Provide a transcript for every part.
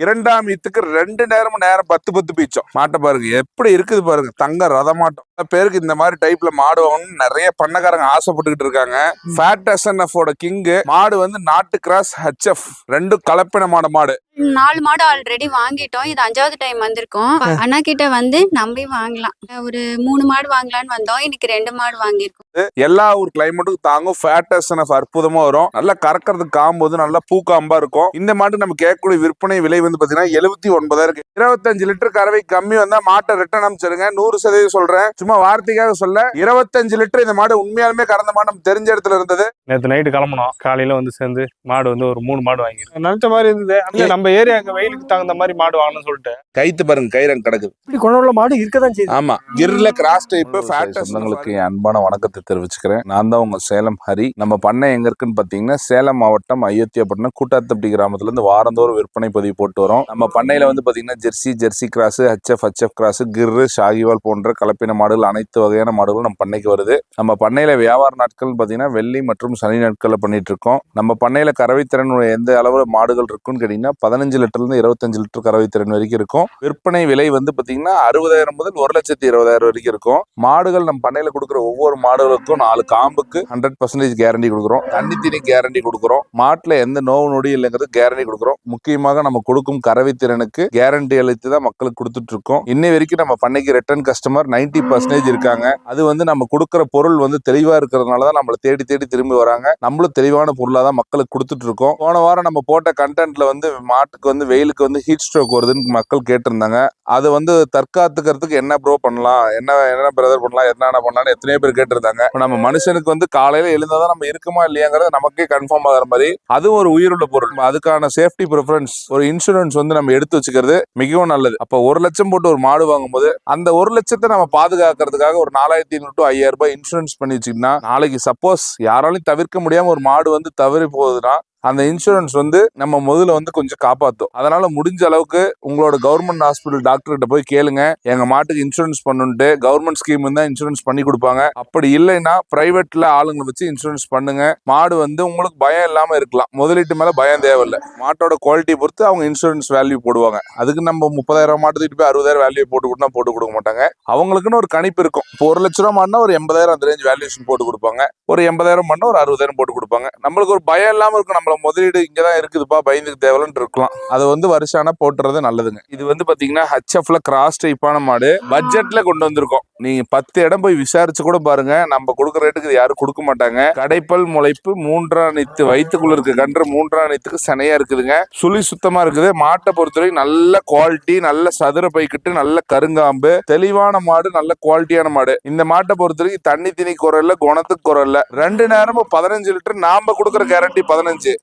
இரண்டாம் ஈத்துக்கு 2 நேரமும் நேரம் 10 பீச்சம் மாட்டை பாருங்க எப்படி இருக்குது பாருங்க. தங்க ரதமாட்டம். பேருக்கு இந்த மாதிரி டைப்ல மாடு வாங்கணும்னு நிறைய பண்ணக்காரங்க ஆசைப்பட்டுக்கிட்டு இருக்காங்க. ஃபேட் எஸ்என்எஃப் கிங்கு மாடு வந்து நாட்டு கிராஸ் ஹெச்எஃப் ரெண்டும் கலப்பினமான மாடு. 4 மாடு ஆல்ரெடி வாங்கிட்டோம். இது 5வது டைம் வந்திருக்கோம். அண்ணா கிட்ட வந்து நம்பி வாங்கலாம். ஒரு 3 மாடு வாங்கலாம்னு வந்தோம். இன்னைக்கு 2 மாடு வாங்கியிருக்கோம். எல்லா ஒரு கிளைமேட்டுக்கும் தாங்கும். ஃபேட் எஸ்என்எஃப் அற்புதமா வரும். நல்லா கறக்கிறதுக்கு காம்போது நல்லா பூக்காம்பா இருக்கும். இந்த மாட்டு நம்ம கேட்கக்கூடிய விற்பனை விலை வந்து பாத்தீங்கன்னா 79,000. 25 லிட்டர் கறவை கம்மி வந்தா மாட்டை ரிட்டர்ன் அனுப்பிச்சிருங்க. 100% சொல்றேன், சும்மா வார்த்தைக்காக சொல்ல. 25 லிட்டர் இந்த மாடு உண்மையாலுமே கறந்த மாடு நம்ம தெரிஞ்ச இடத்துல இருந்தது. நேற்று நைட்டு கிளம்பணும், காலையில வந்து சேர்ந்து மாடு வந்து ஒரு 3 மாடு வாங்கிருக்கோம். நினைச்ச மாதிரி இருந்தது. நம்ம ஏரியா அங்க வெயிலுக்கு தகுந்த மாதிரி மாடு வாங்கணும்னு சொல்லிட்டு கைத்து பாருங்க, கயிறங்க கிடக்குது. இப்படி கொண்டு மாடு இருக்கதான் செய்யுது. ஆமா, கிர்ல கிராஸ் டைப் ஃபேட். சொந்தங்களுக்கு அன்பான வணக்கத்தை தெரிவிச்சுக்கிறேன். நான் தான் உங்க சேலம் ஹரி. நம்ம பண்ணை எங்க இருக்குன்னு பாத்தீங்கன்னா சேலம் மாவட்டம் அயோத்தியாப்பட்டினம் கூட்டாத்தப்பட்டி கிராமத்துல இருந்து வாரந்தோறும் விற்பனை பதிவு போட்டு வரோம். நம்ம பண்ணையில வந்து பாத்தீங்கன்னா ஜெர்சி கிராஸ், ஹெச்எஃப் கிராஸ், கிர்ரு, ஷாகிவால் போன்ற கலப்பின மாடுகள் அனைத்து வகையான மாடுகளும் நம்ம பண்ணைக்கு வருது. நம்ம பண்ணையில வியாபார நாட்கள் பாத்தீங்கன்னா வெள்ளி மற்றும் சனி நாட்கள்ல பண்ணிட்டு இருக்கோம். நம்ம பண்ணையில கறவைத்திறன் எந்த அளவுல மாடுகள் இருக்குன்னு கேட்டீங்கன்னா 15 லிட்டர்ல இருந்து 25 லிட்டர் கறவைத்திறன் வரைக்கும் இருக்கும். விற்பனை விலை வந்து பாத்தீங்கன்னா 60,000 முதல் 1,20,000 வரைக்கும் இருக்கும். மாடுகள் நம்ம பண்ணையில கொடுக்குற ஒவ்வொரு மாடுகளுக்கும் 4 காம்புக்கு 100% கேரண்டி கொடுக்குறோம். தண்ணி தீனி கேரண்டி கொடுக்குறோம். மாட்டுல எந்த நோவு நொடி இல்லைங்கிறது கேரண்டி கொடுக்குறோம். முக்கியமாக நம்ம கொடுக்கும் கறவைத்திறனுக்கு கேரண்டி அளித்து தான் மக்களுக்கு கொடுத்துட்டு இருக்கோம். இன்னை வரைக்கும் நம்ம பண்ணைக்கு ரிட்டர்ன் கஸ்டமர் 90% இருக்காங்க. அது வந்து நம்ம கொடுக்குற பொருள் வந்து தெளிவா இருக்கிறதுனாலதான் நம்மளை தேடி திரும்பி வராங்க. நம்மளும் தெளிவான பொருளா தான் மக்களுக்கு கொடுத்துட்டு இருக்கோம். போன வாரம் நம்ம போட்ட கண்டென்ட்ல வந்து மாட்டுக்கு வந்து வெயிலுக்கு வந்து ஹீட் ஸ்ட்ரோக் வருதுன்னு மக்கள் கேட்டிருந்தாங்க. அதை வந்து தற்காத்துக்கிறதுக்கு என்ன ப்ரோ பண்ணலாம், என்ன பிரதர் பண்ணலாம், என்ன பண்ணலாம்னு எத்தனையோ பேர் கேட்டிருந்தாங்க. நம்ம மனுஷனுக்கு வந்து காலையில எழுந்தாதான் நம்ம இருக்குமா இல்லையாங்கிறது நமக்கே கன்ஃபார்ம் ஆகிற மாதிரி அதுவும் ஒரு உயிருள்ள பொருள். அதுக்கான சேஃப்டி ப்ரிஃபரன்ஸ் ஒரு இன்சூரன்ஸ் வந்து நம்ம எடுத்து வச்சுக்கிறது மிகவும் நல்லது. அப்ப 1 லட்சம் போட்டு ஒரு மாடு வாங்கும் போது அந்த 1 லட்சத்தை நம்ம பாதுகாக்கிறதுக்காக ஒரு 4,500 to 5,000 ரூபாய் இன்சூரன்ஸ் பண்ணி வச்சுக்கிட்டா நாளைக்கு சப்போஸ் யாராலையும் தவிர்க்க முடியாம ஒரு மாடு வந்து தவறி போகுதுன்னா அந்த இன்சூரன்ஸ் வந்து நம்ம முதல்ல வந்து கொஞ்சம் காப்பாற்றும். அதனால முடிஞ்ச அளவுக்கு உங்களோட கவர்மெண்ட் ஹாஸ்பிட்டல் டாக்டர் கிட்ட போய் கேளுங்க, எங்க மாட்டுக்கு இன்சூரன்ஸ் பண்ணுன்ட்டு. கவர்மெண்ட் ஸ்கீம் இருந்தா இன்சூரன்ஸ் பண்ணி கொடுப்பாங்க. அப்படி இல்லைன்னா பிரைவேட்ல ஆளுங்களை வச்சு இன்சூரன்ஸ் பண்ணுங்க. மாடு வந்து உங்களுக்கு பயம் இல்லாம இருக்கலாம். முதலீட்டு மேல பயம் தேவையில்லை. மாட்டோட குவாலிட்டி பொறுத்து அவங்க இன்சூரன்ஸ் வேல்யூ போடுவாங்க. அதுக்கு நம்ம 30,000 மாட்டு தூக்கிட்டு போய் 60,000 வேல்யூ போட்டு கொடுக்க மாட்டாங்க. அவங்களுக்குன்னு ஒரு கணிப்பு இருக்கும். இப்போ 1 லட்ச ரூபா மாடுனா ஒரு 80,000 அந்த ரேஞ்ச் வேல்யூஷன் போட்டு கொடுப்பாங்க. ஒரு 80,000 மாடுனா ஒரு 60,000 போட்டு கொடுப்பாங்க. நம்மளுக்கு ஒரு பயம் இல்லாம இருக்கும். நம்மள முதலீடு இங்கதான் இருக்குதுப்பா, பயந்துக்கு தேவைன்னு இருக்கலாம். அது வந்து வருஷானா போட்டுறது நல்லதுங்க. இது வந்து பாத்தீங்கன்னா ஹெச்எஃப்ல கிராஸ் டைப்பான மாடு பட்ஜெட்ல கொண்டு வந்திருக்கோம். நீங்க 10 இடம் போய் விசாரிச்சு கூட பாருங்க, நம்ம கொடுக்குற ரேட்டுக்கு யாரும் கொடுக்க மாட்டாங்க. கடைப்பல் முளைப்பு 3ஆம் நீத்து வயிற்றுக்குள்ள இருக்க கன்று 3ஆம் நீத்துக்கு சனையா இருக்குதுங்க. சுழி சுத்தமா இருக்குது. மாட்டை பொறுத்தவரை நல்ல குவாலிட்டி, நல்ல சதுர பைக்கிட்டு, நல்ல கருங்காம்பு, தெளிவான மாடு, நல்ல குவாலிட்டியான மாடு. இந்த மாட்டை பொறுத்தவரைக்கும் தண்ணி திணி குறையில, குணத்துக்கு குறையில. 2 நேரமும் 15 லிட்டர். நாம கொடுக்குற கேரண்டி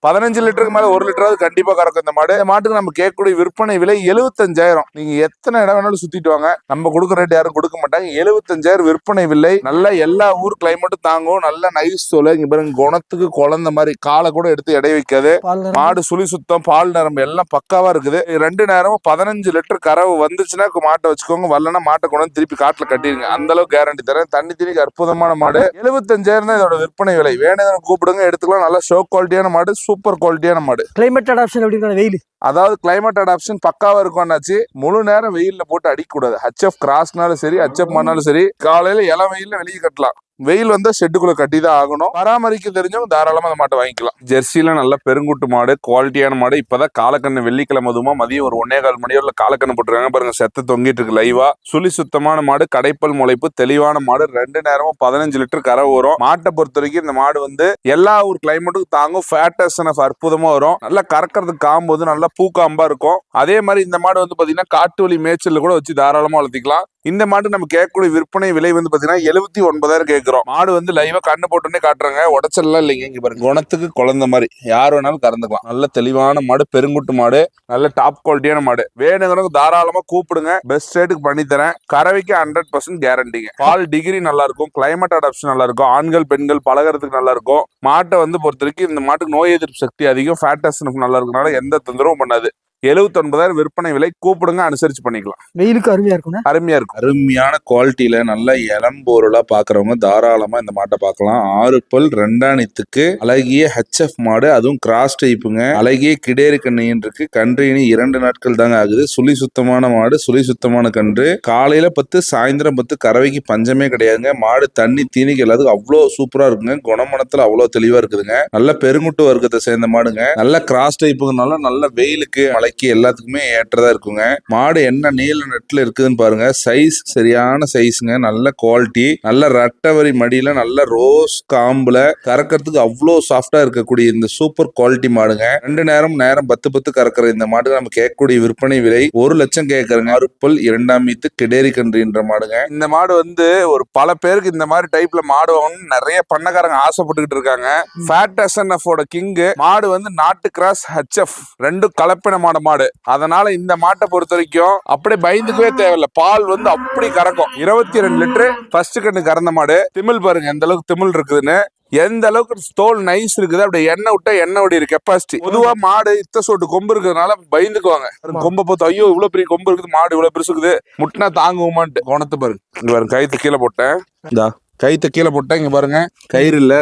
15 லிட்டருக்கு மேல 1 லிட்டராவது கண்டிப்பா கறக்கும் இந்த மாடு. இந்த மாட்டுக்கு நம்ம கேட்கக்கூடிய விற்பனை விலை 75,000. நீங்க எத்தனை இடம் வேணாலும் சுத்திட்டு வாங்க, நம்ம கொடுக்குற ரேட் யாரும் கொடுக்க மாட்டாங்க. 75,000 விற்பனை விலை. நல்ல எல்லா ஊர் கிளைமேட்டும் தாங்கும். நல்ல நைஸ் தோல். இங்க பாருங்க, குணத்துக்கு குழந்த மாதிரி காலை கூட எடுத்து எடை வைக்காது. மாடு சுழி சுத்தம், பால் நரம்பு எல்லாம் பக்காவா இருக்குது. 2 நேரமும் 15 லிட்டர் கறவு வந்துச்சுன்னா மாட்டை வச்சுக்கோங்க. வரலன்னா மாட்டை கொண்டு திருப்பி காட்டுல கட்டிடுங்க. அந்த அளவுக்கு கேரண்டி தரேன். தண்ணி திணிக்கு அற்புதமான மாடு. 75,000 தான் இதோட விற்பனை விலை. வேணும் கூப்பிடுங்க, எடுத்துக்கலாம். நல்ல ஷோ குவாலிட்டியான மாடு, சூப்பர் குவாலிட்டியான மாடு. கிளைமேட் அடாப்ஷன் எப்படி வெயில், அதாவது கிளைமேட் அடாப்ஷன் பக்காவா இருக்கும்னாச்சு. முழு நேரம் வெயில்ல போட்டு அடிக்க கூடாது. ஹெச்எஃப் கிராஸ்னாலும் சரி, ஹெச்எஃப் மண்ணாலும் சரி, காலையில இளம் வெயில்ல வெளியே கட்டலாம். வெயில் வந்தா ஷெட்டுக்குள்ள கட்டி தான் ஆகணும். பராமரிக்க தெரிஞ்சவங்க தாராளமா அந்த மாட்டை வாங்கிக்கலாம். ஜெர்சில நல்ல பெருங்குட்டு மாடு, குவாலிட்டியான மாடு. இப்பதான் காலக்கண்ணு வெள்ளிக்கிழமை அதுமா மதியம் ஒரு 1:15 மணியோட காலக்கண்ணு போட்டுருக்காங்க பாருங்க. செத்த தொங்கிட்டு இருக்கு லைவா. சுழி சுத்தமான மாடு, கடைப்பல் முளைப்பு, தெளிவான மாடு. 2 நேரமும் 15 லிட்டர் கறவை வரும். மாட்டை பொறுத்த வரைக்கும் இந்த மாடு வந்து எல்லா ஒரு கிளைமேட்டுக்கும் தாங்கும். ஃபேட்டஸ் அற்புதமா வரும். நல்லா கறக்கிறதுக்கு காம்போது நல்லா பூக்காம்பா இருக்கும். அதே மாதிரி இந்த மாடு வந்து பாத்தீங்கன்னா காட்டு வழி மேய்ச்சல் கூட வச்சு தாராளமா வளர்த்திக்கலாம். இந்த மாட்டு நம்ம கேட்கக்கூடிய விற்பனை விலை வந்து பாத்தீங்கன்னா 79,000 கேட்கிறோம். மாடு வந்து லைவா கண்ணு போட்டுன்னே காட்டுறாங்க. உடச்சல்லாம் இல்லைங்க. இங்க பாருங்க, குணத்துக்கு குழந்த மாதிரி யார் வேணாலும் கறந்துக்கலாம். நல்ல தெளிவான மாடு, பெருங்குட்டு மாடு, நல்ல டாப் குவாலிட்டியான மாடு. வேணுங்கிறவங்க தாராளமா கூப்பிடுங்க. பெஸ்ட் ரேட்டுக்கு பண்ணி தரேன். கறவைக்கு 100% கேரண்டிங்க. பால் டிகிரி நல்லா இருக்கும். கிளைமேட் அடாப்ஷன் நல்லா இருக்கும். ஆண்கள் பெண்கள் பழகிறதுக்கு நல்லா இருக்கும். மாட்டை வந்து பொறுத்த வரைக்கும் இந்த மாட்டுக்கு நோய் எதிர்ப்பு சக்தி அதிகம். ஃபேட்டஸ் நல்லா இருக்கனால எந்த தொந்தரவும் பண்ணாது. 79,000 விற்பனை விலை. கூப்பிடுங்க, அனுசரிச்சு பண்ணிக்கலாம். வெயிலுக்கு அருமையா இருக்கும்ண்ணா. அருமையா இருக்கும். அருமையான குவாலிட்டியில நல்ல இளம்பொருளா பாக்குறவங்க தாராளமா இந்த மாட்டை பார்க்கலாம். 6 பல் 2 அழகிய ஹெச்எஃப் மாடு, அதுவும் கிராஸ் டைப்புங்க. அழகிய கிடேரி கண்ணியின் இருக்கு. கன்று இனி 2 நாட்கள் தாங்க ஆகுது. சுழி சுத்தமான மாடு, சுழி சுத்தமான கன்று. காலையில 10 சாயந்தரம் 10 கறவைக்கு பஞ்சமே கிடையாதுங்க. மாடு தண்ணி தீனிக்கு எல்லாத்துக்கும் அவ்வளோ சூப்பரா இருக்குங்க. குணமனத்துல அவ்வளோ தெளிவா இருக்குதுங்க. நல்ல பெருங்குட்டு வர்க்கத்தை சேர்ந்த மாடுங்க. நல்ல கிராஸ் டைப்புங்கனால நல்ல வெயிலுக்கு மழைக்கு எல்லாத்துக்குமே ஏற்றதா இருக்குங்க. மாடு என்ன நீல நெட்ல இருக்குதுன்னு பாருங்க. சைஸ் சரியான சைஸுங்க. நல்ல குவாலிட்டி. நல்ல ரட்டவரி மடியில நல்ல ரோஸ் காம்புல கறக்கிறதுக்கு அவ்வளோ சாஃப்டா இருக்கக்கூடிய இந்த சூப்பர் குவாலிட்டி மாடுங்க. 2 நேரம் 10 கறக்கிற இந்த மாடு நம்ம கேட்கக்கூடிய விற்பனை விலை 1 லட்சம் கேட்கறங்க. 6 பல் 2 கிடேரி கன்றுன்ற மாடுங்க. இந்த மாடு வந்து ஒரு பல பேருக்கு இந்த மாதிரி டைப்ல மாடு வாங்கணும்னு நிறைய பண்ணக்காரங்க ஆசைப்பட்டுக்கிட்டு இருக்காங்க. ஃபேட் SNF ஓட கிங்கு மாடு வந்து நாட்டு கிராஸ் ஹெச்எஃப் 2 கலப்பினமான மாடு. அதனால இந்த மாட்டை பொறுத்த வரைக்கும் அப்படியே பயந்துக்கவே தேவையில்லை. பால் வந்து அப்படி கறக்கும். 22 லிட்டரு ஃபர்ஸ்ட் கண்ணு கறந்த மாடு. திமிழ் பாருங்க எந்த அளவுக்கு திமிழ் இருக்குதுன்னு, எந்த அளவுக்கு தோல் நைஸ் இருக்குது. அப்படி எண்ணெய் விட்டா எண்ணெய் ஓடிரு கெப்பாசிட்டி. பொதுவா மாடு இத்த சோட்டு கொம்பு இருக்கிறதுனால பயந்துக்குவாங்க. கொம்பை பார்த்து ஐயோ இவ்வளவு பெரிய கொம்பு இருக்குது, மாடு இவ்வளவு பெருசு இருக்குது, முட்டினா தாங்குமான்ட்டு. குணத்தை பாருங்க. இங்க பாருங்க, கயிற்று கீழே போட்டேன். கைத்த கீழே போட்டா இங்க பாருங்க, கயிறு இல்ல.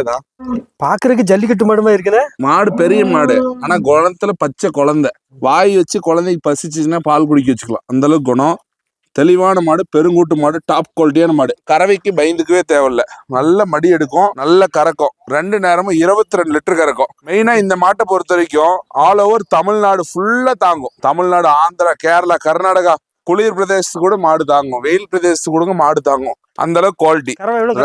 பாக்குறதுக்கு ஜல்லிக்கட்டு மாடுமா இருக்குல்ல. மாடு பெரிய மாடு, ஆனா குணத்துல பச்சை குழந்தை. வாய் வச்சு குழந்தைக்கு பசிச்சுன்னா பால் குடிக்க வச்சுக்கலாம். அந்த அளவுக்கு குணம். தெளிவான மாடு, பெருங்கூட்டு மாடு, டாப் குவாலிட்டியான மாடு. கறவைக்கு பயந்துக்கவே தேவையில்ல. நல்ல மடி எடுக்கும், நல்ல கறக்கும். 2 நேரமும் 22 லிட்டர் கறக்கும். மெயினா இந்த மாட்டை பொறுத்த வரைக்கும் ஆல் ஓவர் தமிழ்நாடு ஃபுல்லா தாங்கும். தமிழ்நாடு, ஆந்திரா, கேரளா, கர்நாடகா குளிர் பிரதேசத்துக்கு கூட மாடு தாங்கும். வெயில் பிரதேசத்துக்கு கூட மாடு தாங்கும். அந்த அளவுக்கு குவாலிட்டி.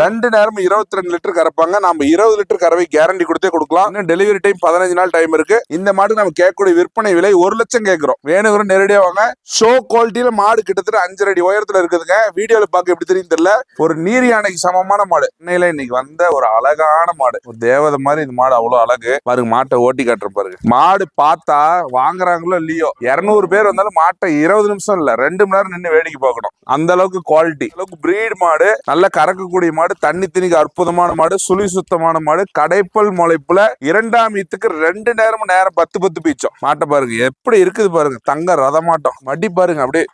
2 நேரமும் 22 லிட்டர் கறப்பாங்க. நம்ம 20 லிட்டர் கறவை கேரண்டி கொடுத்தே கொடுக்கலாம். இன்னும் டெலிவரி டைம் 15 நாள் டைம் இருக்கு. இந்த மாடு நம்ம கேட்கக்கூடிய விற்பனை விலை 1 லட்சம் கேட்கிறோம். வேணுங்கிற நேரடியா வாங்க. ஷோ குவாலிட்டியில மாடு கிட்டத்தட்ட 5 அடி உயரத்துல இருக்குதுங்க. வீடியோல பார்க்க எப்படி தெரியும் தெரியல. ஒரு நீர் யானைக்கு சமமான மாடு. இன்னையில இன்னைக்கு வந்த ஒரு அழகான மாடு, ஒரு தேவதை மாதிரி இந்த மாடு. அவ்வளவு அழகு பாருங்க. மாட்டை ஓட்டி காட்டுற பாருங்க. மாடு பார்த்தா வாங்குறாங்களோ இல்லையோ, 200 பேர் வந்தாலும் மாட்டை 20 நிமிஷம் இல்ல 2 மணி நேரம் நின்று வேடிக்கை பார்க்கணும். அந்த அளவுக்கு குவாலிட்டி, அளவுக்கு பிரீட் மாடு, நல்ல கறக்கக்கூடிய மாடு, தண்ணி திணிக்கு அற்புதமான மாடு, சுழி சுத்தமான மாடு, கடைப்பல் முளைப்புல 2ஆம் ஈத்துக்கு 2 நேரமும் 10 பீச்சம். மாட்டை பாருங்க எப்படி இருக்குது பாருங்க. தங்க ரத மாட்டோம். மடி பாருங்க, அப்படியே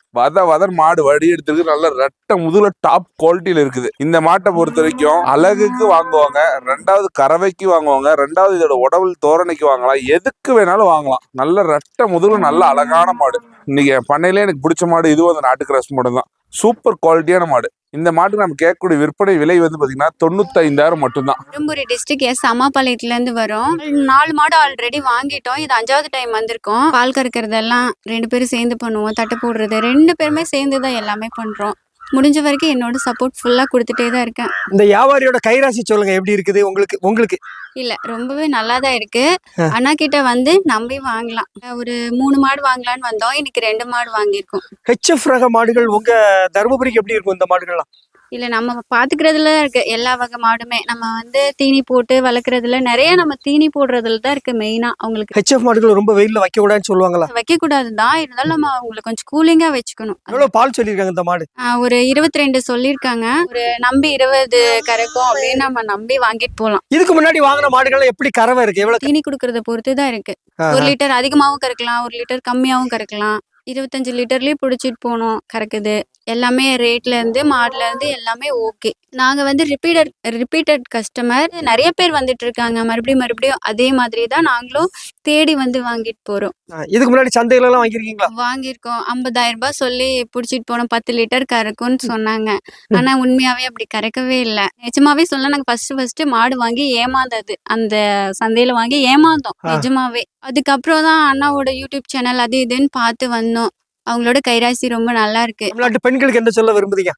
வதன் மாடு வடி எடுத்துருக்கு. நல்ல ரெட்டை முதுகுல டாப் குவாலிட்டியில இருக்குது. இந்த மாட்டை பொறுத்த வரைக்கும் அழகுக்கு வாங்குவாங்க, 2வது கறவைக்கு வாங்குவாங்க, 2வது இதோட உடவுள் தோரணைக்கு வாங்கலாம். எதுக்கு வேணாலும் வாங்கலாம். நல்ல ரெட்டை முதுகுல நல்ல அழகான மாடு. இன்னைக்கு பண்ணையிலே எனக்கு பிடிச்ச மாடு இதுவும் அந்த நாட்டு கிராஸ் மாடு தான். சூப்பர் குவாலிட்டியான மாடு. இந்த மாட்டுக்கு நம்ம கேட்கக்கூடிய விற்பனை விலை வந்து பாத்தீங்கன்னா 95,000 மட்டும்தான். தருமபுரி டிஸ்ட்ரிக்ட் அம்மாபாளையத்துல இருந்து வரும். 4 மாடு ஆல்ரெடி வாங்கிட்டோம். இது 5வது டைம் வந்திருக்கோம். பால் கறக்கிறதெல்லாம் 2 பேரும் சேர்ந்து பண்ணுவோம். தட்டு போடுறது 2 பேருமே சேர்ந்து தான் எல்லாமே பண்றோம். முடிஞ்ச வரைக்கும் என்னோட சப்போர்ட் ஃபுல்லா கொடுத்துட்டே தான் இருக்கேன். இந்த வியாபாரியோட கைராசி சொல்லுங்க, எப்படி இருக்குது உங்களுக்கு? இல்ல ரொம்பவே நல்லா தான் இருக்கு. அண்ணா கிட்ட வந்து நம்பி வாங்கலாம். ஒரு 3 மாடு வாங்கலாம்னு வந்தோம். இன்னைக்கு 2 மாடு வாங்கியிருக்கோம். ஹெச்எஃப் ரக மாடுகள் உங்க தருமபுரிக்கு எப்படி இருக்கும் இந்த மாடுகள்லாம்? இல்ல நம்ம பாத்துக்கிறதுல இருக்கு எல்லா வகை மாடுமே. நம்ம வந்து தீனி போட்டு வளர்க்கறதுல நிறைய நம்ம தீனி போடுறதுல தான் இருக்கு மெயினா. அவங்களுக்கு ஹெச்எஃப் மாடுகள் ரொம்ப வெயில்ல வைக்க கூடாதுன்னு சொல்லுவாங்களா? வைக்க கூடாதுதான், இருந்தாலும் நம்ம அவங்களுக்கு கொஞ்சம் கூலிங்கா வச்சுக்கணும். எவ்வளவு பால் சொல்லிருக்காங்க இந்த மாடு? ஒரு 22 சொல்லிருக்காங்க. ஒரு நம்பி 20 கறக்கும் அப்படின்னு நம்ம நம்பி வாங்கிட்டு போலாம். இதுக்கு முன்னாடி வாங்கின மாடுகள் எப்படி கறவை இருக்கு? எவ்வளவு தீனி குடுக்கறத பொறுத்து தான் இருக்கு. 1 லிட்டர் அதிகமாவும் கறக்கலாம், 1 லிட்டர் கம்மியாவும் கறக்கலாம். 25 லிட்டர்லயே புடிச்சிட்டு போனோம் கறக்குது. எல்லாமே ரேட்ல இருந்து மாடுல இருந்து எல்லாமே ஓகே. நாங்க வந்து ரிப்பீட்டட் கஸ்டமர். நிறைய பேர் வந்துட்டு இருக்காங்க. மறுபடியும் அதே மாதிரி தான் நாங்களும் தேடி வந்து வாங்கிட்டு போறோம். இதுக்கு முன்னாடி சந்தையில எல்லாம் வாங்கியிருக்கோம். 50,000 ரூபாய் சொல்லி புடிச்சிட்டு போனோம். 10 லிட்டர் கறக்கும்னு சொன்னாங்க. ஆனா உண்மையாவே அப்படி கறக்கவே இல்லை. நிஜமாவே சொல்ல, நாங்க ஃபர்ஸ்ட் மாடு வாங்கி ஏமாந்தது. அந்த சந்தையில வாங்கி ஏமாந்தோம் நிஜமாவே. அதுக்கப்புறம் தான் அண்ணாவோட யூடியூப் சேனல் அது இதுன்னு பார்த்து வந்தோம். அவங்களோட கைராசி ரொம்ப நல்லா இருக்கு. பெண்களுக்கு என்ன சொல்ல விரும்புறீங்க?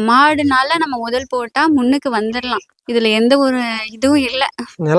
மாடுனால நம்ம முதல் போட்டா முன்னுக்கு வந்துடலாம். இதுல எந்த ஒரு இதுவும் இல்ல.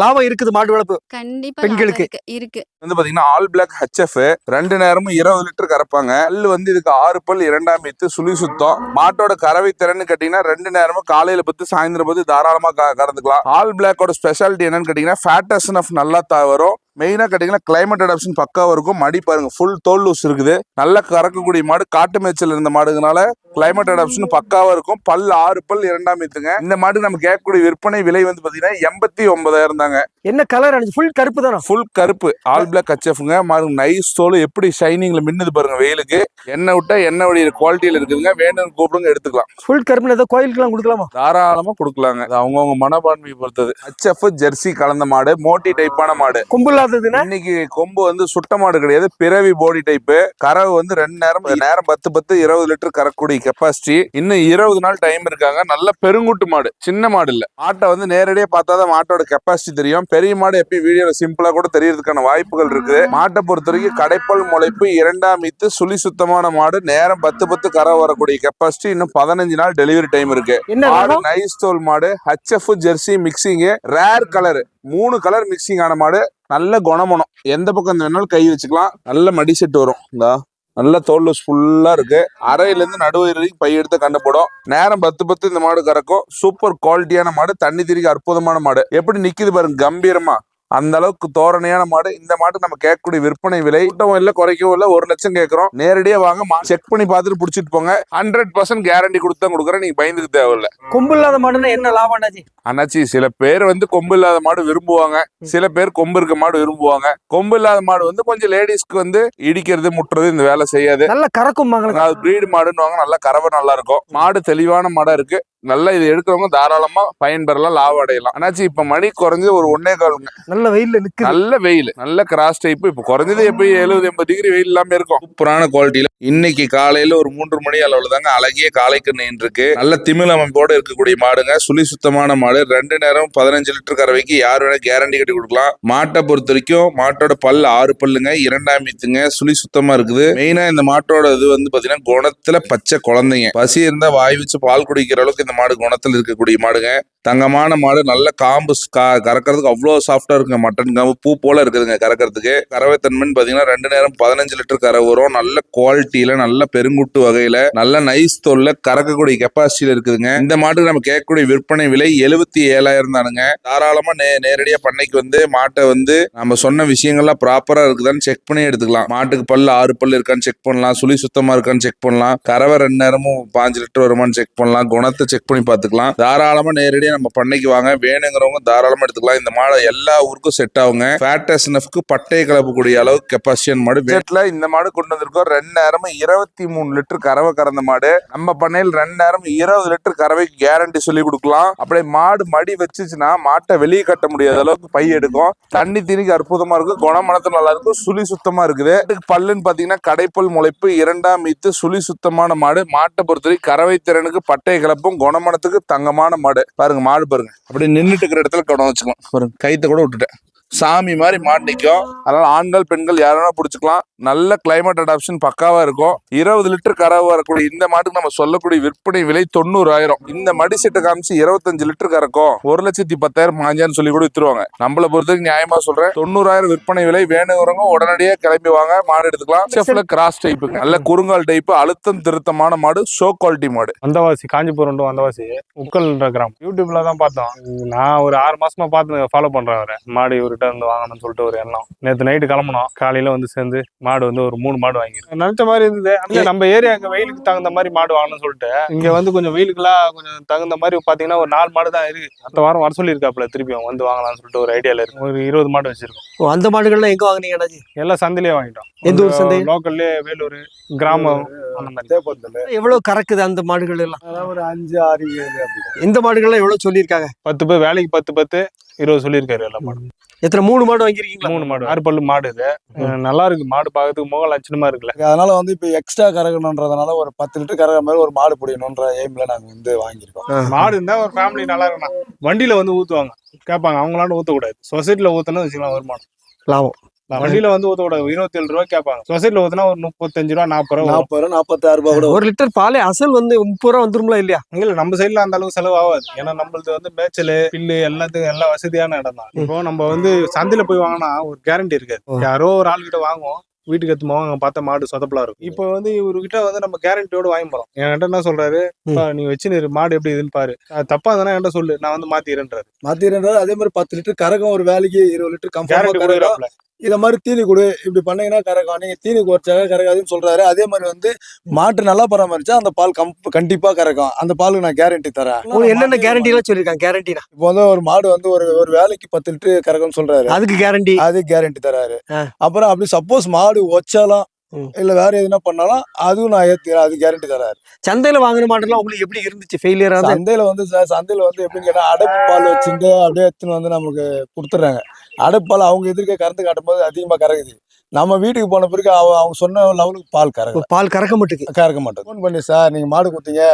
லாபம் இருக்குது மாடு வளர்ப்பு கண்டிப்பா பெண்களுக்கு இருக்கு. வந்து பாத்தீங்கன்னா ஆல் பிளாக் ஹெச்எஃப் 2 நேரமும் 20 லிட்டர் கறப்பாங்க. பல்லு வந்து இதுக்கு 6 பல் 2ஆம் ஈத்து சுழி சுத்தம். மாட்டோட கறவை திறன்னு கேட்டீங்கன்னா 2 நேரமும் காலையில 10 சாயந்தரம் 10 தாராளமா கறந்துக்கலாம். ஆல் பிளாக்கோட ஸ்பெஷாலிட்டி என்னன்னு கேட்டீங்கன்னா ஃபேட் SNF நல்லா வரும். மெயினா கேட்டீங்கன்னா கிளைமேட் அடாப்ஷன் பக்காவா இருக்கும். மடி பாருங்க ஃபுல் தோல் லூஸ் இருக்குது. நல்ல கறக்கக்கூடிய மாடு, காட்டு மேய்ச்சல் இருந்த மாடுனால கிளைமேட் அடாப்ஷன் பக்காவா இருக்கும். பல் 6 பல் 2ஆம் ஈத்துங்க. இந்த மாடு நம்ம கேட்கக்கூடிய விற்பனை விலை வந்து பாத்தீங்கன்னா 89,000 தாங்க. என்ன கலர் அடிச்சு ஃபுல் கருப்பு தானே? ஃபுல் கருப்பு ஆல் பிளாக் கச்சஃப்ங்க. மாடு நைஸ் தோல் எப்படி ஷைனிங்ல மின்னுது பாருங்க வெயிலுக்கு. எண்ணெய் விட்டா எண்ணெய் வடிகிற குவாலிட்டியில இருக்குதுங்க. வேணும்னு கூப்பிடுங்க எடுத்துக்கலாம். ஃபுல் கருப்புல ஏதோ கோயிலுக்குலாம் கொடுக்கலாமா? தாராளமா கொடுக்கலாங்க. அது அவங்கவுங்க மனப்பான்மையை பொறுத்தது. ஹெச்எஃப் ஜெர்சி கலந்த மாடு, மோட்டி டைப்பான மாடு. கொம்பு இல்லாததுன்னா இன்னைக்கு கொம்பு வந்து சுட்ட மாடு கிடையாது, பிறவி போடி டைப்பு. கறவை வந்து 2 நேரம் 10 20 லிட்டர் கறக்கூடிய கெப்பாசிட்டி. இன்னும் 20 நாள் டைம் இருக்காங்க. நல்ல பெருங்குட்டு மாடு, சின்ன மாடு இல்ல. மாட்டை வந்து நேரடியா பார்த்தாதான் மாட்டோட கெப்பாசிட்டி தெரியும். பெரிய மாடு எப்பயும் வீடியோல சிம்பிளா கூட தெரியறதுக்கான வாய்ப்புகள் இருக்குது. மாட்டை பொறுத்த வரைக்கும் கடைப்பல் முளைப்பு, 2ஆம் ஈத்து, சுழி சுத்தமான மாடு. நேரம் 10 கறவை வரக்கூடிய கெப்பாசிட்டி. இன்னும் 15 நாள் டெலிவரி டைம் இருக்கு. என்ன மாடு நைஸ் தோல் மாடு, HF Jersey mixing, rare colour, 3 colour mixing ஆன மாடு. நல்ல குணமனம், எந்த பக்கம் வேணாலும் கை வச்சுக்கலாம். நல்ல மடி செட்டு வரும். நல்ல தோல் லூஸ் ஃபுல்லா இருக்கு. அறையில இருந்து நடுவயிறு வரைக்கும் பை எடுத்து கண்டு போடும். நேரம் 10 இந்த மாடு கறக்கும். சூப்பர் குவாலிட்டியான மாடு, தண்ணி திரிக்க அற்புதமான மாடு. எப்படி நிக்குது பாருங்க கம்பீரமா. அந்த அளவுக்கு தோரணையான மாடு. இந்த மாட்டு நம்ம கேட்கக்கூடிய விற்பனை விலை கூட்டவும் இல்லை, குறைக்கவும் இல்லை. 1 லட்சம் கேட்கறோம். நேரடியா வாங்க, செக் பண்ணி பார்த்துட்டு புடிச்சிட்டு போங்க. 100% கேரண்டி கொடுத்து கொடுக்குறேன். நீங்க பயந்துக்கு தேவையில்லை. கொம்பு இல்லாத மாடுன்னா என்ன லாபம் அண்ணாச்சி? அண்ணாச்சி சில பேர் வந்து கொம்பு இல்லாத மாடு விரும்புவாங்க, சில பேர் கொம்பு இருக்க மாடு விரும்புவாங்க. கொம்பு இல்லாத மாடு வந்து கொஞ்சம் லேடிஸ்க்கு வந்து இடிக்கிறது முட்டுறது இந்த வேலை செய்யாது. நல்ல கறக்கும் அது பிரீடு மாடுன்னு நல்ல கறவை நல்லா இருக்கும். மாடு தெளிவான மாடா இருக்கு. நல்லா இது எடுக்கிறவங்க தாராளமா பயன்பெறலாம், லாபம் அடையலாம். ஆனாச்சு இப்ப மணி குறைஞ்சது ஒரு 1.25. நல்ல வெயில்ல நிக்கு. நல்ல வெயில், நல்ல கிராஸ் டைப். இப்ப குறைஞ்சது எப்படி 70-80 டிகிரி வெயில் இல்லாம இருக்கும். சூப்பரான குவாலிட்டியில இன்னைக்கு காலையில ஒரு 3 மணி அளவுல தாங்க அழகிய காளைக்கண்ணு இருக்கு. நல்ல திமிழ் அமைப்போட இருக்கக்கூடிய மாடுங்க. சுழி சுத்தமான மாடு. 2 நேரம் 15 லிட்டர் கறவைக்கு யார் வேணா கேரண்டி கட்டி கொடுக்கலாம். மாட்டை பொறுத்த வரைக்கும் மாட்டோட பல் 6 பல்லுங்க, 2ஆம் ஈத்துங்க. சுழி சுத்தமா இருக்குது. மெயினா இந்த மாட்டோட இது வந்து பாத்தீங்கன்னா குணத்துல பச்சை குழந்தைங்க. பசி இருந்தா வாய் வச்சு பால் குடிக்கிற அளவுக்கு இந்த மாடு குணத்துல இருக்கக்கூடிய மாடுங்க. தங்கமான மாடு. நல்ல காம்பு கறக்கிறதுக்கு அவ்வளவு சாஃப்டா இருக்குங்க. மட்டன் காம்பு பூ போல இருக்குதுங்க கறக்கிறதுக்கு. கறவை தன்மைன்னு பாத்தீங்கன்னா 2 நேரம் 15 லிட்டர் கறவை வரும். நல்ல குவாலிட்டியில, நல்ல பெருங்குட்டு வகையில, நல்ல நைஸ் தோல்ல கறக்கக்கூடிய கெப்பாசிட்டியில இருக்குதுங்க. இந்த மாட்டுக்கு நம்ம கேட்கக்கூடிய விற்பனை விலை 77,000 தானுங்க. தாராளமா நேரடியா பண்ணைக்கு வந்து மாட்டை வந்து நம்ம சொன்ன விஷயங்கள்லாம் ப்ராப்பரா இருக்குதான்னு செக் பண்ணி எடுத்துக்கலாம். மாட்டுக்கு பல்லு 6 பல்லு இருக்கான்னு செக் பண்ணலாம். சுழி சுத்தமா இருக்கான்னு செக் பண்ணலாம். கறவை 2 நேரமும் 5 லிட்டர் வருமானு செக் பண்ணலாம். குணத்தை செக் பண்ணி பார்த்துக்கலாம். தாராளமா நேரடியா நம்ம பண்ணைக்கு வாங்க. வேணுங்கிறவங்க தாராளமா எடுத்துக்கலாம். இந்த மாடு எல்லா ஊருக்கும் செட் ஆகுங்க. ஃபேட்டஸ்னஃப்க்கு பட்டையை கலப்பக்கூடிய அளவுக்கு கெப்பாசிட்டியான மாடு. வீட்டுல இந்த மாடு கொண்டு வந்திருக்கோம். 2 நேரமும் 23 லிட்டர் கறவை கறந்த மாடு. நம்ம பண்ணையில் 2 நேரம் 20 லிட்டர் கறவைக்கு கேரண்டி சொல்லி கொடுக்கலாம். அப்படியே மாடு மடி வச்சுச்சுன்னா மாட்டை வெளியே கட்ட முடியாத அளவுக்கு பை எடுக்கும். தண்ணி திணிக்கு அற்புதமா இருக்கும். குணமனத்து நல்லா இருக்கும். சுழி சுத்தமா இருக்குது. பல்லுன்னு பாத்தீங்கன்னா கடைப்பல் முளைப்பு, 2ஆம் ஈத்து, சுழி சுத்தமான மாடு. மாட்டை பொறுத்தவரை கறவை திறனுக்கு பட்டை கலப்பும், குணமனத்துக்கு தங்கமான மாடு. பாருங்க மாடு பாருங்க. அப்படி நின்றுட்டு இருக்கிற இடத்துல கவனம் வச்சுக்கலாம். பாருங்க கைத்தை கூட விட்டுட்டேன். சாமி மாதிரி மாடு நிற்கும். அதனால ஆண்கள் பெண்கள் யாரும் பிடிச்சிக்கலாம். நல்ல கிளைமேட் அடாப்ஷன் பக்காவா இருக்கும். 20 லிட்டர் கறவை வரக்கூடிய இந்த மாட்டுக்கு நம்ம சொல்லக்கூடிய விற்பனை விலை 90,000. இந்த மடி செட்டை காமிச்சு 25 லிட்டர் கறக்கும் 1,10,000 மாஞ்சான்னு சொல்லி கூட வித்துருவாங்க. நம்மளை பொறுத்தவரைக்கும் நியாயமா சொல்றேன். 90,000 விற்பனை விலை. வேணுங்கிறவங்க உடனடியே கிளம்பி வாங்க, மாடு எடுத்துக்கலாம். செஃப்ல கிராஸ் டைப், நல்ல குறுங்கால் டைப், அழுத்தம் திருத்தமான மாடு, ஷோ குவாலிட்டி மாடு. வந்தவாசி, காஞ்சிபுரம் டு வந்தவாசி, உக்கல்ன்ற கிராமம். யூடியூப்ல தான் பார்த்தோம். நான் ஒரு 6 மாசமா பார்த்து ஃபாலோ பண்றேன். அவரை மாடு இவர்கிட்ட வந்து வாங்கணும்னு சொல்லிட்டு ஒரு எண்ணம். நேற்று நைட்டு கிளம்பணும். காலையில வந்து சேர்ந்து மாடு வந்து ஒரு 3 மாடு வாங்கிருக்கேன். நினைச்ச மாதிரி இருந்தது. அங்கே நம்ம ஏரியா வெயிலுக்கு தகுந்த மாதிரி மாடு வாங்கணும்னு சொல்லிட்டு இங்க வந்து கொஞ்சம் வெயிலுக்குலாம் கொஞ்சம் தகுந்த மாதிரி பாத்தீங்கன்னா ஒரு 4 மாடு தான் இருக்கு. அடுத்த வாரம் வர சொல்லியிருக்காப்புல. திருப்பியும் வந்து வாங்கலாம்னு சொல்லிட்டு ஒரு ஐடியால இருக்கு. ஒரு 20 மாடு வச்சிருக்கோம். அந்த மாடுகள்லாம் எங்க வாங்குனீங்க? எல்லாம் சந்தையிலே வாங்கிட்டோம். எந்த ஊர் சந்தை? லோக்கல்லே, வேலூர் கிராமம் அந்த மாதிரி. எவ்வளவு கறக்குது அந்த மாடுகள் எல்லாம்? ஒரு 5, 6, 7. இந்த மாடுகள்லாம் எவ்வளவு சொல்லியிருக்காங்க? 10 பேர் வேலைக்கு 10, 20 சொல்லியிருக்காரு எல்லா மாடும். எத்தனை 3 மாடு வாங்கிருக்கீங்களா? 3 மாடு. 6 பல்லு மாடு. இது நல்லா இருக்கு. மாடு பார்க்கறதுக்கு முகம் லட்சணமா இருக்குல்ல. அதனால வந்து இப்ப எக்ஸ்ட்ரா கறக்கணுன்றதுனால ஒரு 10 லிட்டர் கறக்கிற மாதிரி ஒரு மாடு பிடிக்கணும்ன்ற எய்ம்ல நாங்க வந்து வாங்கியிருக்கோம். மாடு இருந்தா ஒரு ஃபேமிலி நல்லா இருக்கணும். வண்டியில வந்து ஊத்துவாங்க, கேட்பாங்க. அவங்களால ஊத்தக்கூடாது. சொசைட்டில ஊத்தணும் வச்சுக்கலாம் வருமானம் லாபம். வண்டியில வந்து ஊத்தக்கூடாது. 27 ரூபாய் கேட்பாங்க. சொசைட்டில ஊத்தினா ஒரு 35 ரூபா, 40 ரூபா. 40 ரூபா, 46 ரூபா கூட. 1 லிட்டர் பாலே அசல் வந்து 30 ரூபா வந்துரும்ல இல்லையா? இல்ல நம்ம சைட்ல அந்த அளவுக்கு செலவு ஆகாது. ஏன்னா நம்மளது வந்து மேய்ச்சல், பில்லு எல்லாத்துக்கும் எல்லாம் வசதியான இடம் தான். இப்போ நம்ம வந்து சந்தையில போய் வாங்கினா ஒரு கேரண்டி இருக்காது. யாரோ ஒரு ஆள் கிட்ட வாங்குவோம், வீட்டுக்கு எடுத்து அங்க பார்த்தா மாடு சொதப்பலா இருக்கும். இப்போ வந்து இவர்கிட்ட வந்து நம்ம கேரண்டியோட வாங்கி போறோம். என்கிட்ட என்ன சொல்றாரு, நீ வச்சு மாடு எப்படி இதுன்னு பாரு, தப்பா இருந்தா என்கிட்ட சொல்லு, நான் வந்து மாத்திடுறேன்றாரு. அதே மாதிரி 10 லிட்டர் கறக்கும் ஒரு வேலைக்கு 20 லிட்டர் கேரண்டி கொடுக்குறாப்ல. இதை மாதிரி தீனி கொடு, இப்படி பண்ணீங்கன்னா கறக்கும், நீங்க தீனி குறைச்சாக கறக்காதுன்னு சொல்றாரு. அதே மாதிரி வந்து மாட்டு நல்லா பராமரிச்சா அந்த பால் கண்டிப்பா கறக்கும். அந்த பாலுக்கு நான் கேரண்டி தரேன். உங்களுக்கு என்னென்ன கேரண்டி எல்லாம் சொல்லியிருக்காங்க? கேரண்டினா இப்போ வந்து ஒரு மாடு வந்து ஒரு வேலைக்கு 10 லிட்டர் கறக்கும்னு சொல்றாரு. அதுக்கு கேரண்டி அது கேரண்டி தராரு. ஆ. அப்புறம் அப்படி சப்போஸ் மாடு ஒச்சாலும் ம். இல்ல வேற எதுனா பண்ணாலும் அதுவும் நான் ஏத்துக்கிறேன். அது கேரண்டி தராரு. சந்தையில வாங்குற மாடெல்லாம் உங்களுக்கு எப்படி இருந்துச்சு? ஃபெயிலியர் ஆகுது? சந்தையில வந்து எப்படின்னு கேட்டா அடைப்பு பால் வச்சுட்டு அப்படியே எடுத்துன்னு வந்து நமக்கு கொடுத்துட்றாங்க. அடைப்பு பால் அவங்க எதிர்க்க கறந்து காட்டும் போது அதிகமா கறக்குது. நம்ம வீட்டுக்கு போன பிறகு அவங்க சொன்ன லெவலுக்கு பால் பால் கறக்க மாட்டுக்கு. கறக்க மாட்டோம். ஃபோன் பண்ணி சார் நீங்க மாடு கொடுத்தீங்க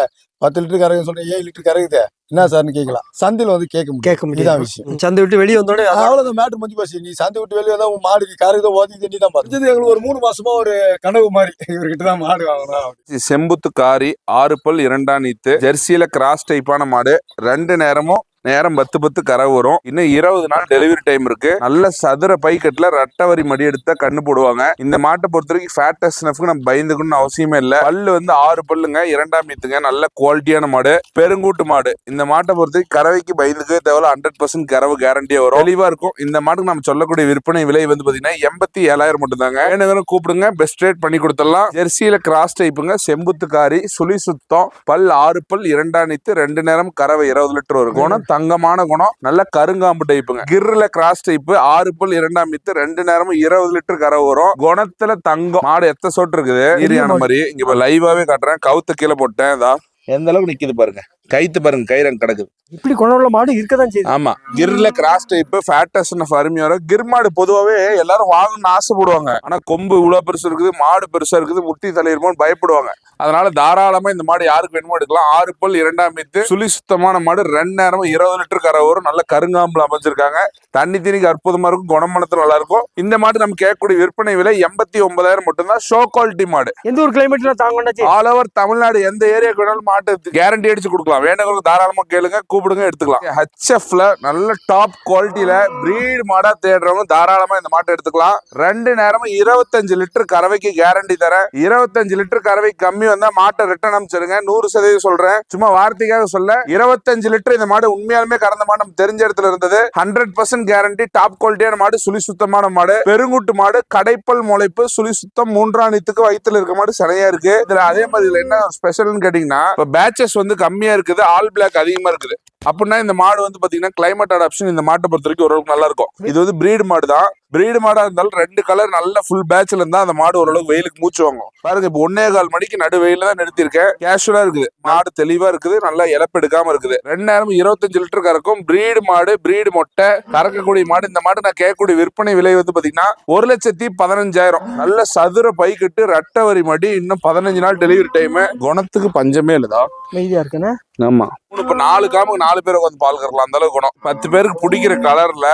10 லிட்டர் கறக்குன்னு சொல்றீங்க, 7 லிட்டர் கறக்குது என்ன சார்னு கேட்கலாம். சந்தையில வந்து கேட்க கேட்க முடியும். இதான் முடியும். விஷயம். சந்தை விட்டு வெளியே வந்தோடனே அவ்வளவுதான் மேட்ரு முடிஞ்சு போச்சு. நீ சந்தை விட்டு வெளியே வந்தா உன் மாடுக்கு கறக்குதோ ஓதிக்குது நீ தான் பார்த்து. எங்களுக்கு ஒரு 3 மாசமா ஒரு கனவு மாதிரி இவர்கிட்ட தான் மாடு வாங்கணும். செம்புத்து காரி 6 பல் 2ஆம் நீத்து ஜெர்சியில கிராஸ் டைப்பான மாடு. 2 நேரமும் நேரம் 10 கரை வரும். இன்னும் 20 நாள் டெலிவரி டைம் இருக்கு. நல்ல சதுர பைக்கெட்ல ரெட்டவரி மடி எடுத்தா கண்ணு போடுவாங்க. இந்த மாட்டை பொறுத்த வரைக்கும் ஃபேட்டஸ்னஃப்க்கு நம்ம பயந்துக்கணும்னு அவசியமே இல்ல. பல்லு வந்து 6 பல்லுங்க, 2ஆம் நீத்துங்க, நல்ல குவாலிட்டியான மாடு, பெருங்கூட்டு மாடு. இந்த மாட்டை பொறுத்த வரைக்கும் கறவைக்கு பயந்துக்கவே தேவை. 100% கறவை கேரண்டியா வரும், தெளிவா இருக்கும். இந்த மாட்டுக்கு நம்ம சொல்லக்கூடிய விற்பனை விலை வந்து பாத்தீங்கன்னா 87,000 மட்டும் தாங்க. வேணுங்க கூப்பிடுங்க, பெஸ்ட் ரேட் பண்ணி கொடுத்துடலாம். ஜெர்சியில கிராஸ் டைப்புங்க, செம்புத்துக்காரி, சுழி சுத்தம், பல் 6 பல், 2ஆம் நீத்து, 2 நேரம் கறவை 20 லிட்டர் வரும். குணம் தங்கமான குணம், நல்ல கருங்காம்பு டைப்புங்க. கிர்ல கிராஸ் டைப், 6 பல் 2ஆம் நீத்து, 2 நேரமும் 20 லிட்டர் கறவை வரும். குணத்துல தங்கம். மாடு எத்த சொட்டு இருக்குது ஈரியான மாதிரி. இங்க லைவாவே காட்டுறேன். கவுத்த கீழே போட்டேன். எந்த அளவுக்கு நிக்குது பாருங்க. கைத்து பாருங்க, கயிறங்க கிடக்குது. இப்படி குணமுள்ள மாடு இருக்கதான் செய்யுது. ஆமா, கிர்ல கிராஸ் டைப், ஃபேட்டஸ்னஃப் அருமையா வரும். கிர் மாடு பொதுவாவே எல்லாரும் வாங்கணும்னு ஆசைப்படுவாங்க. ஆனா கொம்பு இவ்வளவு பெருசு இருக்குது, மாடு பெருசா இருக்குது, முட்டி தலையிருமோன்னு பயப்படுவாங்க. அதனால தாராளமா இந்த மாடு யாருக்கு வேணுமோ எடுக்கலாம். 6 பல் 2ஆம் நீத்து, சுழி சுத்தமான மாடு, 2 நேரமும் 20 லிட்டர் கரை வரும். நல்ல கருங்காம்புல அமைச்சிருக்காங்க. தண்ணி தீனிக்கு அற்புதமா இருக்கும், குணமனத்துல நல்லா இருக்கும். இந்த மாடு நம்ம கேட்கக்கூடிய விற்பனை விலை 89,000 மட்டும்தான். ஷோ குவாலிட்டி மாடு. எந்த ஒரு கிளைமேட்ல தாங்க ஆல் ஓவர் தமிழ்நாடு எந்த ஏரியாவுக்கு வேணாலும் மாட்டு கேரண்டி அடிச்சு கொடுக்கலாம். வேணுங்கிறது தாராளமா கேளுங்க, கூப்பிடுங்க, எடுத்துக்கலாம். HFல நல்ல டாப் குவாலிட்டியில பிரீட் மாடா தேடுறவங்க தாராளமா இந்த மாட்டை எடுத்துக்கலாம். 2 நேரமும் 25 லிட்டர் கறவைக்கு கேரண்டி தரேன். 25 லிட்டர் கறவை கம்மி வந்தா மாட்டை ரிட்டர்ன் அனுப்பிச்சிருங்க. 100% சொல்றேன், சும்மா வார்த்தைக்காக சொல்ல. 25 லிட்டர் இந்த மாடு உண்மையாலுமே கறந்த மாடு நம்ம தெரிஞ்ச இடத்துல இருந்தது. 100% கேரண்டி, டாப் குவாலிட்டியான மாடு, சுழி சுத்தமான மாடு, பெருங்குட்டு மாடு, கடைப்பல் முளைப்பு, சுழி சுத்தம், 3ஆம் நீத்துக்கு வயிற்றுல இருக்க மாடு சரியா இருக்கு. இதுல அதே மாதிரி இதுல என்ன ஸ்பெஷல்னு கேட்டீங்கன்னா, இப்ப பேச்சஸ் வந்து கம்மியா இருக்குது, ஆல் பிளாக் அதிகமா இருக்குது. அப்படின்னா இந்த மாடு வந்து பாத்தீங்கன்னா கிளைமேட் அடாப்ஷன் இந்த மாட்டை பொறுத்த வரைக்கும் ஓரளவுக்கு நல்லா இருக்கும். இது வந்து பிரீடு மாடு தான். பிரீடு மாடா இருந்தாலும் 2 கலர் நல்ல ஃபுல் பேட்ச்ல இருந்தா அந்த மாடு ஓரளவுக்கு வெயிலுக்கு மூச்சு வாங்கும். பாருங்க, இப்போ 1.25 மணிக்கு நடு வெயில தான் நிறுத்திருக்கேன். கேஷுவலா இருக்குது, மாடு தெளிவா இருக்குது, நல்லா இழப்பு எடுக்காம இருக்குது. 2 நேரம் 25 லிட்டர் கறக்கும். பிரீடு மாடு, பிரீடு மொட்டை கறக்கக்கூடிய மாடு. இந்த மாடு நான் கேட்கக்கூடிய விற்பனை விலை வந்து பாத்தீங்கன்னா 1,15,000. நல்ல சதுர பைக்கெட்டு, ரெட்டவரி மடி, இன்னும் 15 நாள் டெலிவரி டைம். குணத்துக்கு பஞ்சமே இல்லதா, மெய்தியா இருக்குன்னு. ஆமா, இப்ப 4 காமுக்கு 4 பேருக்கு வந்து பால் கறக்கலாம். அந்த அளவுக்கு குணம். 10 பேருக்கு பிடிக்கிற கலர்ல,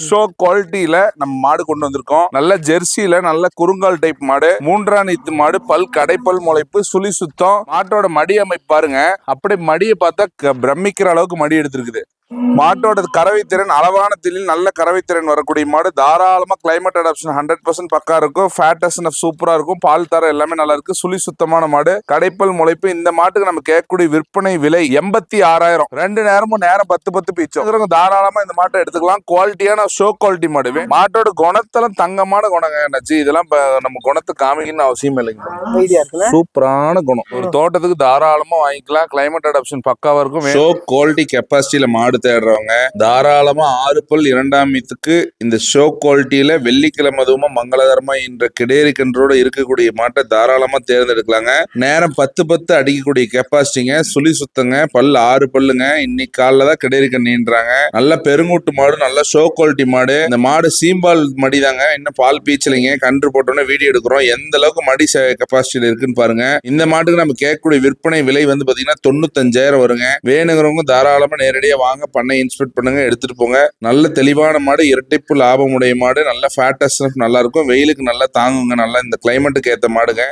ஷோ குவாலிட்டியில நம்ம மாடு கொண்டு வந்திருக்கோம். நல்ல ஜெர்சியில நல்ல குறுங்கால் டைப் மாடு, 3ஆம் நீத்து மாடு, பல் கடைப்பல் முளைப்பு, சுழி சுத்தம். மாட்டோட மடி அமைப்பு பாருங்க, அப்படியே மடியை பார்த்தா பிரமிக்கிற அளவுக்கு மடி எடுத்திருக்குது. மாட்டோட கறவை திறன், அளவான திலில் நல்ல கறவை திறன் வரக்கூடிய மாடு. தாராளமா கிளைமேட் அடாப்ஷன் 100% பக்கா இருக்கும். ஃபேட்டஸ்னஃப் சூப்பரா இருக்கும். பால் தரம் எல்லாமே நல்லா இருக்கு. சுழி சுத்தமான மாடு, கடைப்பல் முளைப்பு. இந்த மாட்டுக்கு நம்ம கேட்கக்கூடிய விற்பனை விலை 86,000. 2 நேரமும் நேரம் 10 பீச்சம். தாராளமா இந்த மாட்டை எடுத்துக்கலாம். குவாலிட்டியான ஷோ குவாலிட்டி மாடு. மாட்டோட குணத்தெல்லாம் தங்கமான குணங்க நச்சு. இதெல்லாம் நம்ம குணத்தை காமிக்கணும்னு அவசியம் இல்லைங்க. சூப்பரான குணம். ஒரு தோட்டத்துக்கு தாராளமா வாங்கிக்கலாம். கிளைமேட் அடாப்ஷன் பக்காவா இருக்கும். ஷோ குவாலிட்டி கெப்பாசிட்டியில மாடு தேடுறவங்க தாராளமா 6 பல் 2ஆம் நீத்துக்கு இந்த ஷோ குவாலிட்டியில வெள்ளிக்கிழமை அதுவுமா மங்களகரமா என்ற கிடேரி கன்றோட இருக்கக்கூடிய மாட்டை தாராளமா தேர்ந்தெடுக்கலாங்க. நேரம் 10 அடிக்கக்கூடிய கெப்பாசிட்டிங்க. சுழி சுத்தங்க, பல் 6 பல்லுங்க. இன்னைக்கு காலைல தான் கிடேரி கண்ணின்றாங்க. நல்ல பெருங்கூட்டு மாடு, நல்ல ஷோ குவாலிட்டி மாடு. இந்த மாடு சீம்பால் மடி தாங்க, இன்னும் பால் பீச்சலைங்க. கன்று போட்டோன்னே வீடியோ எடுக்கிறோம். எந்த அளவுக்கு மடி கெப்பாசிட்டியில இருக்குன்னு பாருங்க. இந்த மாட்டுக்கு நம்ம கேட்கக்கூடிய விற்பனை விலை வந்து பாத்தீங்கன்னா 95,000 வருங்க. வேணுங்கிறவங்க தாராளமா நேரடியா வாங்க, பண்ணை இன்ஸ்பெக்ட் பண்ணுங்க, எடுத்துட்டு போங்க. நல்ல தெளிவான மாடு, இரட்டைப்பு லாபமுடைய மாடு, நல்ல ஃபேட்டஸ் நல்லா இருக்கும். வெயிலுக்கு நல்லா தாங்குங்க. நல்லா இந்த கிளைமேட்டுக்கு ஏத்த மாடுங்க.